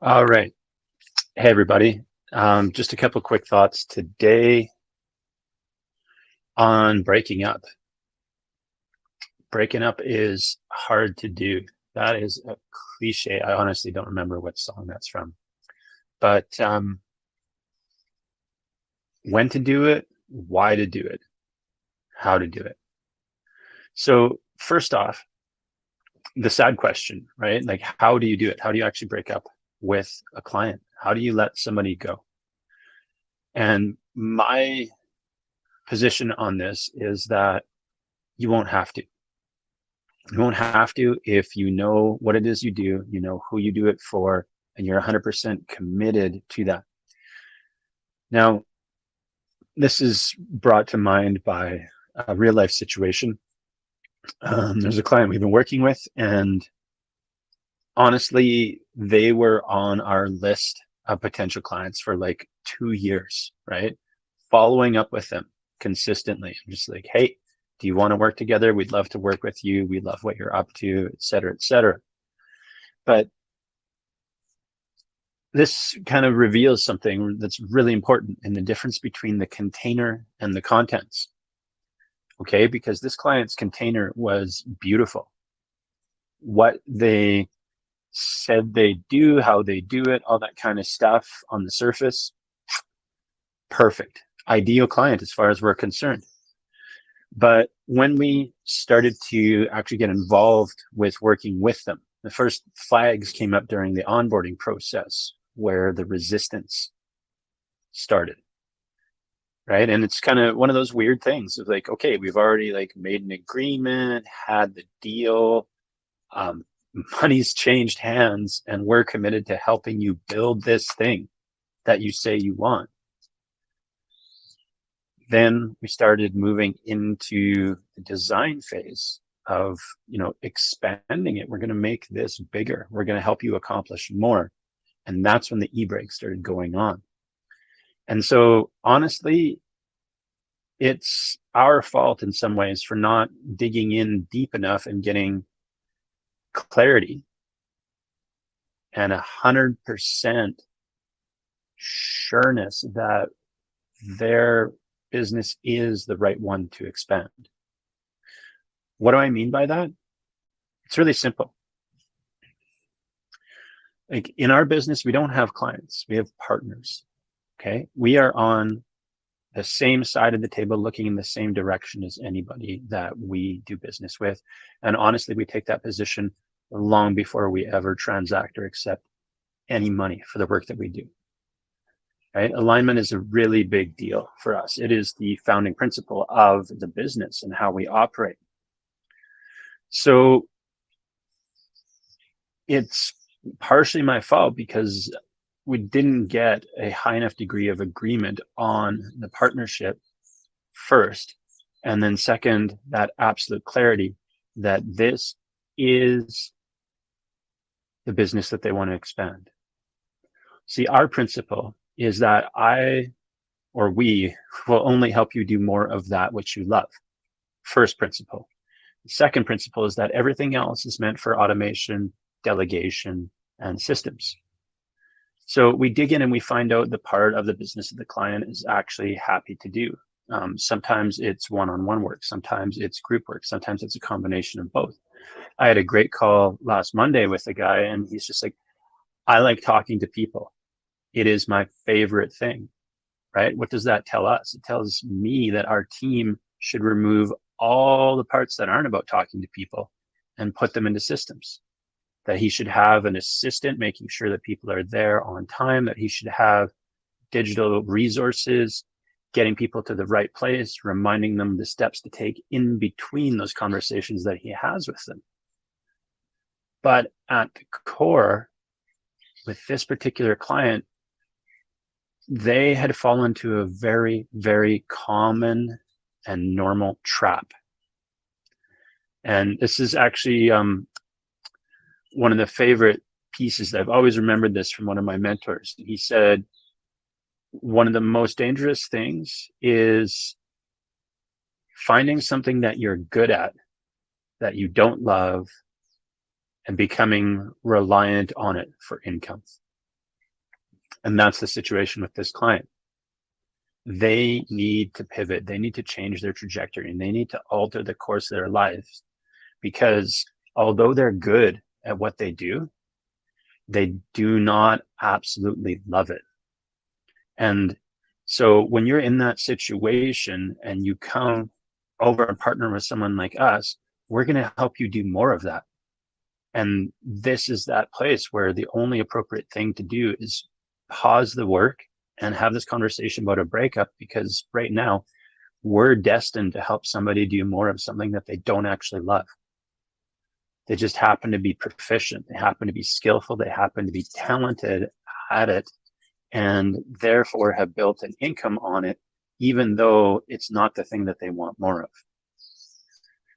All right. Hey, everybody. Just a couple quick thoughts today on breaking up. Breaking up is hard to do. That is a cliche. I honestly don't remember what song that's from. But when to do it, why to do it, how to do it. So, first off, the sad question, right? Like, how do you do it? How do you actually break up with a client? How do you let somebody go? And my position on this is that you won't have to. You won't have to if you know what it is you do, you know who you do it for, and you're 100% committed to that. Now, this is brought to mind by a real life situation. There's a client we've been working with, and honestly, they were on our list of potential clients for like 2 years, right? Following up with them consistently. I'm just like, hey, do you want to work together? We'd love to work with you. We love what you're up to, et cetera, et cetera. But this kind of reveals something that's really important in the difference between the container and the contents. Okay, because this client's container was beautiful. What they said they do, how they do it, all that kind of stuff on the surface, perfect. Ideal client as far as we're concerned. But when we started to actually get involved with working with them, the first flags came up during the onboarding process where the resistance started, right? And it's kind of one of those weird things of like, okay, we've already like made an agreement, had the deal, um, money's changed hands, and we're committed to helping you build this thing that you say you want. Then we started moving into the design phase of, expanding it. We're going to make this bigger. We're going to help you accomplish more. And that's when the e-break started going on. And so honestly, it's our fault in some ways for not digging in deep enough and getting clarity and 100% sureness that their business is the right one to expand. What do I mean by that? It's really simple. Like in our business, we don't have clients, we have partners. Okay. We are on the same side of the table, looking in the same direction as anybody that we do business with. And honestly, we take that position long before we ever transact or accept any money for the work that we do. Right? Alignment is a really big deal for us. It is the founding principle of the business and how we operate. So it's partially my fault because we didn't get a high enough degree of agreement on the partnership first. And then second, that absolute clarity that this is the business that they want to expand. See, our principle is that we will only help you do more of that which you love. First principle. The second principle is that everything else is meant for automation, delegation, and systems. So we dig in and we find out the part of the business that the client is actually happy to do. Sometimes it's one-on-one work, sometimes it's group work, sometimes it's a combination of both. I had a great call last Monday with a guy, and he's just like, I like talking to people. It is my favorite thing, right? What does that tell us? It tells me that our team should remove all the parts that aren't about talking to people and put them into systems. That he should have an assistant making sure that people are there on time, that he should have digital resources, getting people to the right place, reminding them the steps to take in between those conversations that he has with them. But at the core, with this particular client, they had fallen to a very, very common and normal trap. And this is actually one of the favorite pieces that I've always remembered this from one of my mentors. He said, one of the most dangerous things is finding something that you're good at, that you don't love, and becoming reliant on it for income. And that's the situation with this client. They need to pivot. They need to change their trajectory, and they need to alter the course of their lives, because although they're good at what they do not absolutely love it. And so when you're in that situation and you come over and partner with someone like us, we're going to help you do more of that. And this is that place where the only appropriate thing to do is pause the work and have this conversation about a breakup, because right now we're destined to help somebody do more of something that they don't actually love. They just happen to be proficient. They happen to be skillful. They happen to be talented at it, and therefore have built an income on it, even though it's not the thing that they want more of.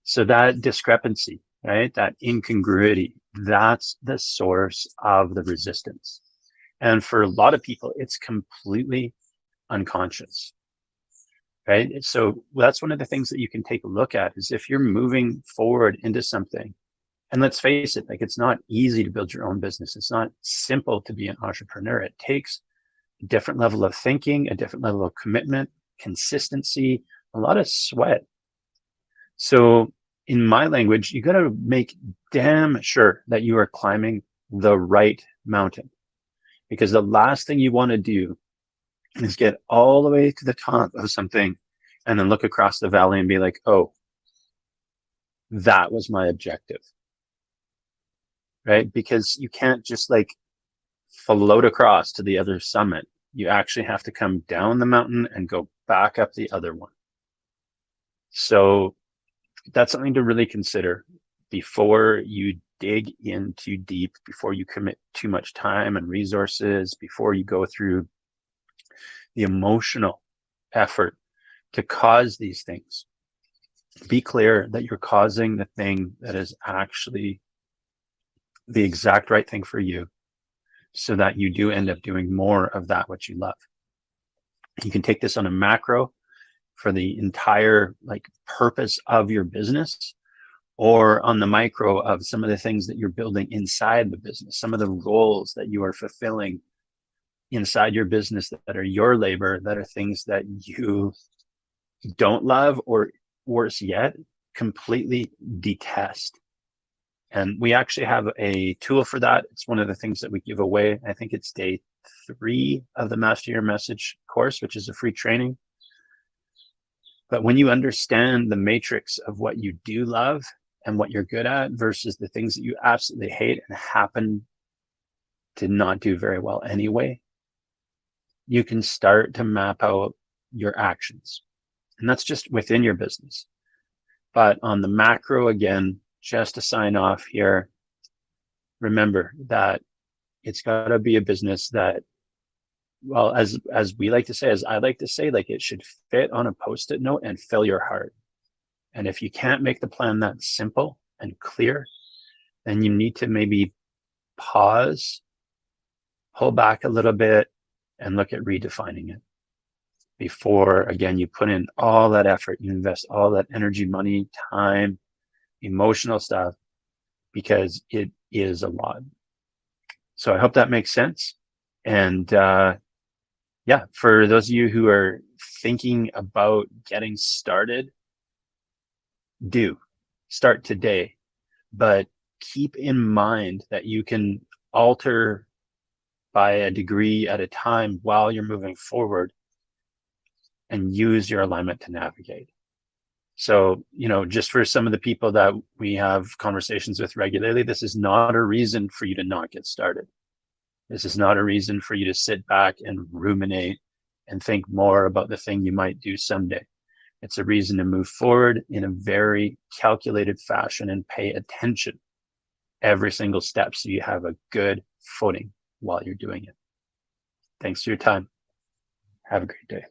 So that discrepancy, right? That incongruity, that's the source of the resistance. And for a lot of people, it's completely unconscious, right? So that's one of the things that you can take a look at, is if you're moving forward into something, and let's face it, like, it's not easy to build your own business. It's not simple to be an entrepreneur. It takes a different level of thinking, a different level of commitment, consistency, a lot of sweat. So in my language, you got to make damn sure that you are climbing the right mountain, because the last thing you want to do is get all the way to the top of something and then look across the valley and be like, oh, that was my objective, right? Because you can't just like float across to the other summit. You actually have to come down the mountain and go back up the other one. So that's something to really consider before you dig in too deep, before you commit too much time and resources, before you go through the emotional effort to cause these things. Be clear that you're causing the thing that is actually the exact right thing for you, so that you do end up doing more of that which you love. You can take this on a macro for the entire like purpose of your business, or on the micro of some of the things that you're building inside the business, some of the roles that you are fulfilling inside your business that are your labor, that are things that you don't love, or worse yet, completely detest. And we actually have a tool for that. It's one of the things that we give away. I think it's day 3 of the Master Your Message course, which is a free training. But when you understand the matrix of what you do love and what you're good at versus the things that you absolutely hate and happen to not do very well anyway, you can start to map out your actions. And that's just within your business. But on the macro, again, just to sign off here, remember that it's got to be a business that, well, as we like to say, as I like to say, like, it should fit on a Post-it note and fill your heart. And if you can't make the plan that simple and clear, then you need to maybe pause, pull back a little bit, and look at redefining it before, again, you put in all that effort, you invest all that energy, money, time, emotional stuff, because it is a lot. So I hope that makes sense. And yeah, for those of you who are thinking about getting started, do start today, but keep in mind that you can alter by a degree at a time while you're moving forward, and use your alignment to navigate. So, just for some of the people that we have conversations with regularly, this is not a reason for you to not get started. This is not a reason for you to sit back and ruminate and think more about the thing you might do someday. It's a reason to move forward in a very calculated fashion and pay attention every single step, so you have a good footing while you're doing it. Thanks for your time. Have a great day.